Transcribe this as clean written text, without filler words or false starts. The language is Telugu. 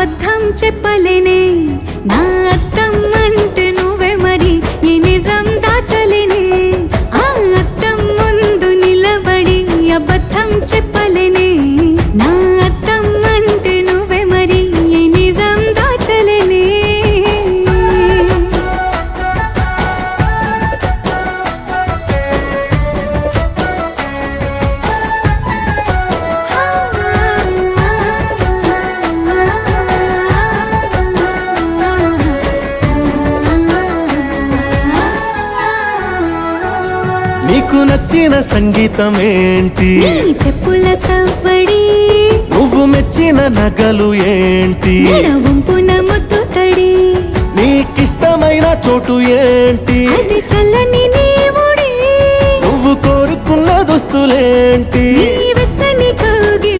అబద్ధం చెప్పలేనే నా అద్దం అంటే నువ్వే మరి ఈ నిజం దాచలేనే ఆ అద్దం ముందు నిలబడి అబద్ధం చెప్పలేనే నా అద్దం అంటే నువ్వే మరి ఈ నిజం దాచలేనే నీకు నచ్చిన సంగీతం ఏంటి చెప్పుల సవ్వడి నువ్వు మెచ్చిన నగలు ఏంటి వంపున ముత్తు తడి నీకిష్టమైన చోటు ఏంటి అది చల్లని నీ ఒడి నువ్వు కోరుకున్న దుస్తులేంటి